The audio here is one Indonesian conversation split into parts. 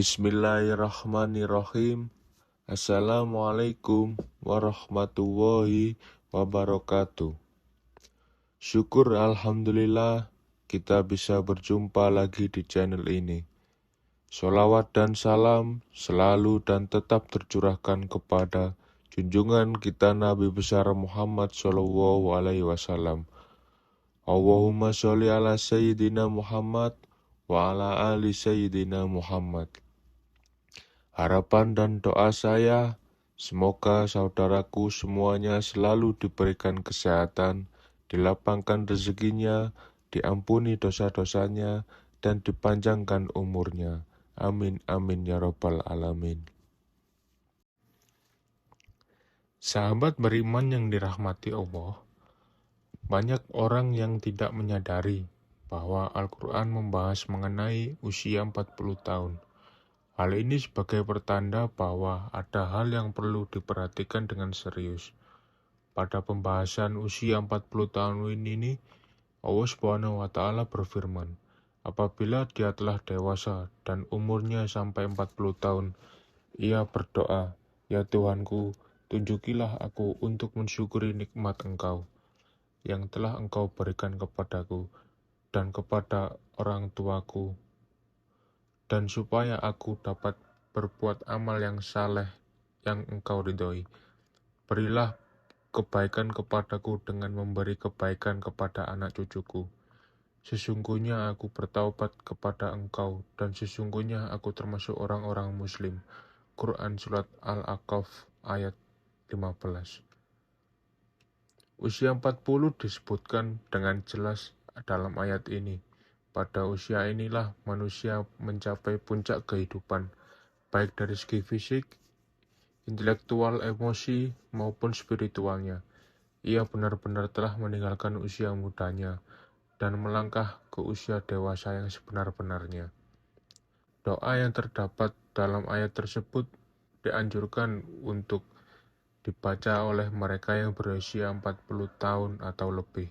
Bismillahirrahmanirrahim. Assalamualaikum warahmatullahi wabarakatuh. Syukur alhamdulillah kita bisa berjumpa lagi di channel ini. Sholawat dan salam selalu dan tetap tercurahkan kepada junjungan kita Nabi besar Muhammad SAW. Allahumma sholli ala Sayyidina Muhammad wa ala ali Sayyidina Muhammad. Harapan dan doa saya, semoga saudaraku semuanya selalu diberikan kesehatan, dilapangkan rezekinya, diampuni dosa-dosanya, dan dipanjangkan umurnya. Amin, amin, ya rabbal alamin. Sahabat beriman yang dirahmati Allah, banyak orang yang tidak menyadari bahwa Al-Quran membahas mengenai usia 40 tahun. Hal ini sebagai pertanda bahwa ada hal yang perlu diperhatikan dengan serius. Pada pembahasan usia 40 tahun ini, Allah SWT berfirman, apabila dia telah dewasa dan umurnya sampai 40 tahun, ia berdoa, ya Tuhanku, tunjukilah aku untuk mensyukuri nikmat Engkau yang telah Engkau berikan kepadaku dan kepada orang tuaku, dan supaya aku dapat berbuat amal yang saleh yang Engkau ridhoi. Berilah kebaikan kepadaku dengan memberi kebaikan kepada anak cucuku. Sesungguhnya aku bertaubat kepada Engkau, dan sesungguhnya aku termasuk orang-orang muslim. Quran Surat Al-Aqaf ayat 15. Usia 40 disebutkan dengan jelas dalam ayat ini. Pada usia inilah manusia mencapai puncak kehidupan, baik dari segi fisik, intelektual, emosi, maupun spiritualnya. Ia benar-benar telah meninggalkan usia mudanya dan melangkah ke usia dewasa yang sebenar-benarnya. Doa yang terdapat dalam ayat tersebut dianjurkan untuk dibaca oleh mereka yang berusia 40 tahun atau lebih,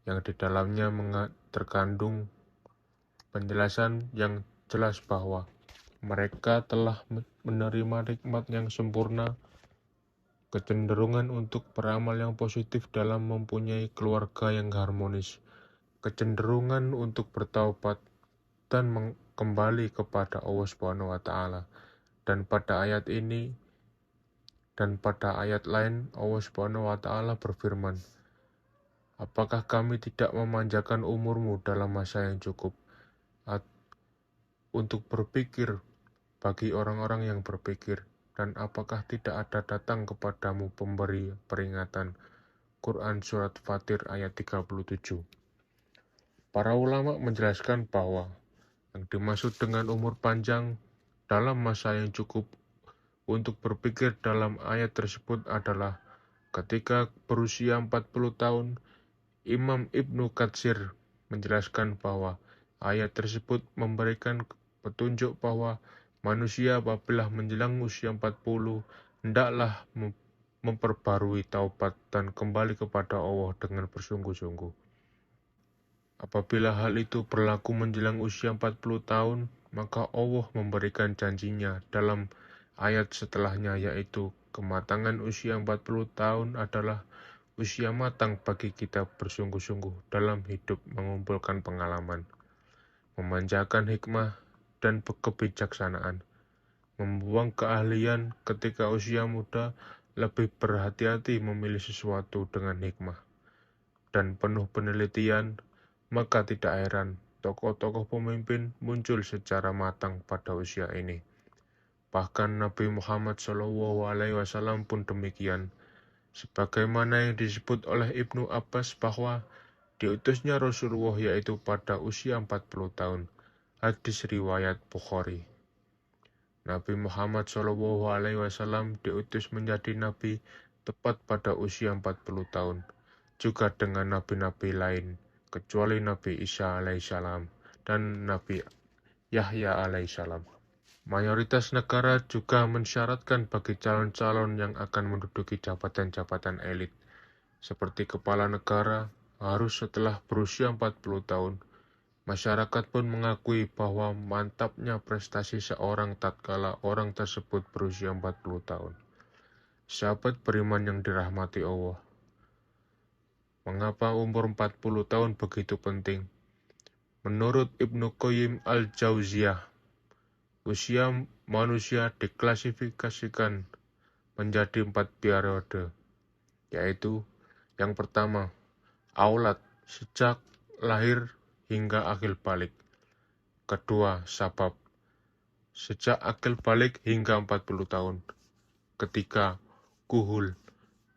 yang di dalamnya terkandung penjelasan yang jelas bahwa mereka telah menerima nikmat yang sempurna, kecenderungan untuk beramal yang positif dalam mempunyai keluarga yang harmonis, kecenderungan untuk bertaubat dan kembali kepada Allah SWT. Dan pada ayat ini dan pada ayat lain Allah SWT berfirman, apakah kami tidak memanjakan umurmu dalam masa yang cukup untuk berpikir bagi orang-orang yang berpikir, dan apakah tidak ada datang kepadamu pemberi peringatan. Quran Surat Fatir ayat 37. Para ulama menjelaskan bahwa yang dimaksud dengan umur panjang dalam masa yang cukup untuk berpikir dalam ayat tersebut adalah ketika berusia 40 tahun. Imam Ibnu Katsir menjelaskan bahwa ayat tersebut memberikan petunjuk bahwa manusia apabila menjelang usia 40 hendaklah memperbarui taubat dan kembali kepada Allah dengan bersungguh-sungguh. Apabila hal itu berlaku menjelang usia 40 tahun, maka Allah memberikan janjinya dalam ayat setelahnya, yaitu kematangan usia 40 tahun adalah usia matang bagi kita bersungguh-sungguh dalam hidup, mengumpulkan pengalaman, memanjakan hikmah dan kebijaksanaan, membuang keahlian ketika usia muda, lebih berhati-hati memilih sesuatu dengan hikmah dan penuh penelitian. Maka tidak heran tokoh-tokoh pemimpin muncul secara matang pada usia ini. Bahkan Nabi Muhammad SAW pun demikian, sebagaimana yang disebut oleh Ibnu Abbas bahwa diutusnya Rasulullah yaitu pada usia 40 tahun. Hadis riwayat Bukhari. Nabi Muhammad SAW diutus menjadi nabi tepat pada usia 40 tahun, juga dengan nabi-nabi lain, kecuali Nabi Isa alaihissalam dan Nabi Yahya alaihissalam. Mayoritas negara juga mensyaratkan bagi calon-calon yang akan menduduki jabatan-jabatan elit, seperti kepala negara, harus setelah berusia 40 tahun Masyarakat pun mengakui bahwa mantapnya prestasi seorang tatkala orang tersebut berusia 40 tahun. Sahabat beriman yang dirahmati Allah, mengapa umur 40 tahun begitu penting? Menurut Ibnu Qayyim al-Jauziyah, usia manusia diklasifikasikan menjadi 4 periode, yaitu yang pertama, aulat, sejak lahir hingga akil balik. Kedua, sabab, sejak akil balik hingga 40 tahun. Ketiga, kuhul,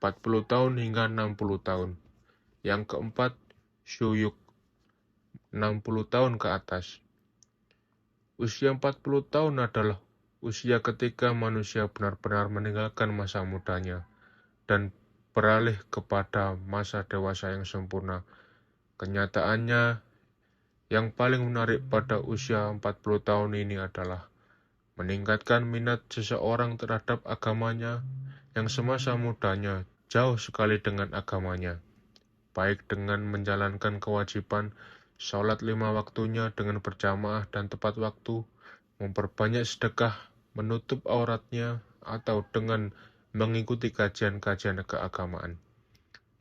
40 tahun hingga 60 tahun. Yang keempat, syuyuk, 60 tahun ke atas. Usia 40 tahun adalah usia ketika manusia benar-benar meninggalkan masa mudanya dan beralih kepada masa dewasa yang sempurna. Kenyataannya, yang paling menarik pada usia 40 tahun ini adalah meningkatkan minat seseorang terhadap agamanya yang semasa mudanya jauh sekali dengan agamanya, baik dengan menjalankan kewajiban sholat 5 waktunya dengan berjamaah dan tepat waktu, memperbanyak sedekah, menutup auratnya, atau dengan mengikuti kajian-kajian keagamaan.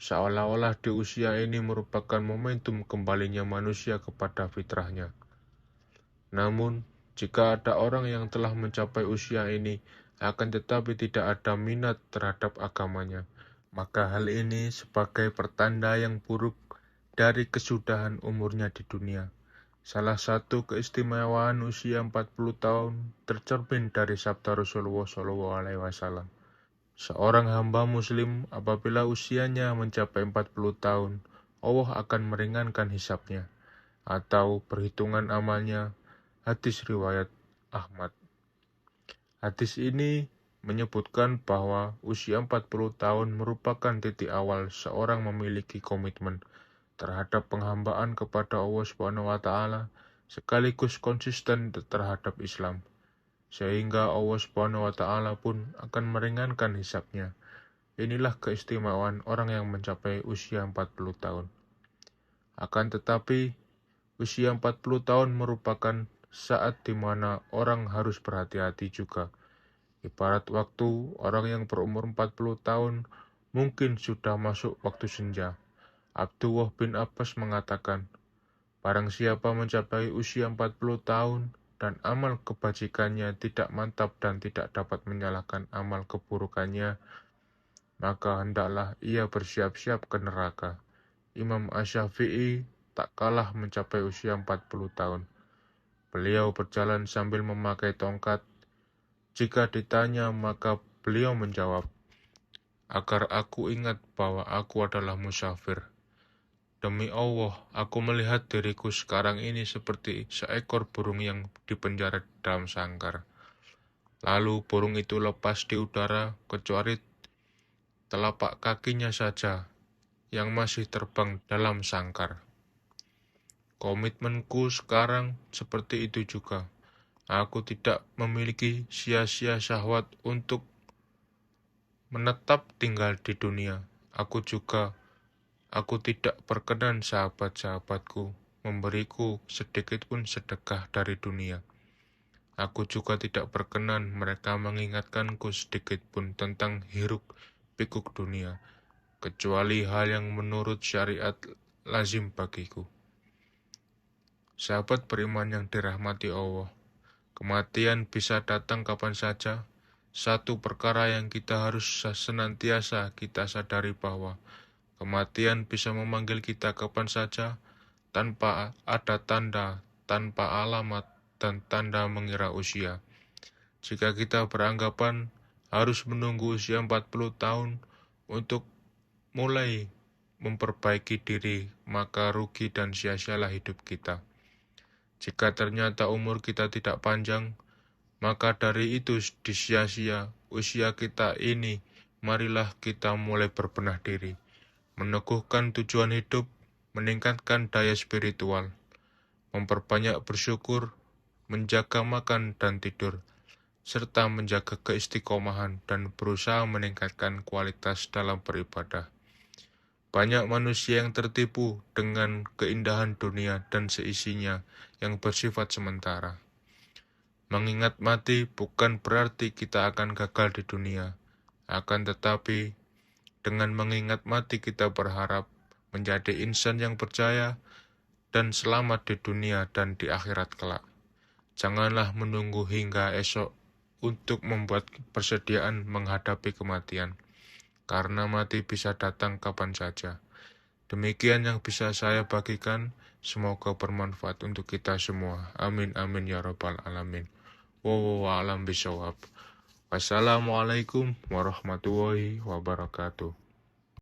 Seolah-olah di usia ini merupakan momentum kembalinya manusia kepada fitrahnya. Namun, jika ada orang yang telah mencapai usia ini, akan tetapi tidak ada minat terhadap agamanya, maka hal ini sebagai pertanda yang buruk dari kesudahan umurnya di dunia. Salah satu keistimewaan usia 40 tahun tercermin dari sabda Rasulullah SAW. Seorang hamba muslim apabila usianya mencapai 40 tahun, Allah akan meringankan hisabnya atau perhitungan amalnya. Hadis riwayat Ahmad. Hadis ini menyebutkan bahwa usia 40 tahun merupakan titik awal seorang memiliki komitmen terhadap penghambaan kepada Allah SWT sekaligus konsisten terhadap Islam. Sehingga Allah SWT pun akan meringankan hisabnya. Inilah keistimewaan orang yang mencapai usia 40 tahun. Akan tetapi, usia 40 tahun merupakan saat di mana orang harus berhati-hati juga. Ibarat waktu orang yang berumur 40 tahun mungkin sudah masuk waktu senja. Abdullah bin Abbas mengatakan, barang siapa mencapai usia 40 tahun, dan amal kebajikannya tidak mantap dan tidak dapat menyalahkan amal keburukannya, maka hendaklah ia bersiap-siap ke neraka. Imam Asy-Syafi'i tak kalah mencapai usia 40 tahun. Beliau berjalan sambil memakai tongkat. Jika ditanya, maka beliau menjawab, agar aku ingat bahwa aku adalah musafir. Demi Allah, aku melihat diriku sekarang ini seperti seekor burung yang dipenjara dalam sangkar. Lalu burung itu lepas di udara, kecuali telapak kakinya saja yang masih terbang dalam sangkar. Komitmenku sekarang seperti itu juga. Aku tidak memiliki sia-sia syahwat untuk menetap tinggal di dunia. Aku tidak berkenan sahabat-sahabatku memberiku sedikit pun sedekah dari dunia. Aku juga tidak berkenan mereka mengingatkanku sedikit pun tentang hiruk-pikuk dunia, kecuali hal yang menurut syariat lazim bagiku. Sahabat beriman yang dirahmati Allah, kematian bisa datang kapan saja. Satu perkara yang kita harus senantiasa kita sadari bahwa kematian bisa memanggil kita kapan saja, tanpa ada tanda, tanpa alamat, dan tanda mengira usia. Jika kita beranggapan harus menunggu usia 40 tahun untuk mulai memperbaiki diri, maka rugi dan sia-sialah hidup kita. Jika ternyata umur kita tidak panjang, maka dari itu disia-sia usia kita ini, marilah kita mulai berbenah diri, meneguhkan tujuan hidup, meningkatkan daya spiritual, memperbanyak bersyukur, menjaga makan dan tidur, serta menjaga keistiqomahan dan berusaha meningkatkan kualitas dalam beribadah. Banyak manusia yang tertipu dengan keindahan dunia dan seisinya yang bersifat sementara. Mengingat mati bukan berarti kita akan gagal di dunia, akan tetapi dengan mengingat mati kita berharap menjadi insan yang percaya dan selamat di dunia dan di akhirat kelak. Janganlah menunggu hingga esok untuk membuat persediaan menghadapi kematian, karena mati bisa datang kapan saja. Demikian yang bisa saya bagikan, semoga bermanfaat untuk kita semua. Amin amin ya rabbal alamin. Wallahu a'lam bishawab. Wassalamualaikum warahmatullahi wabarakatuh.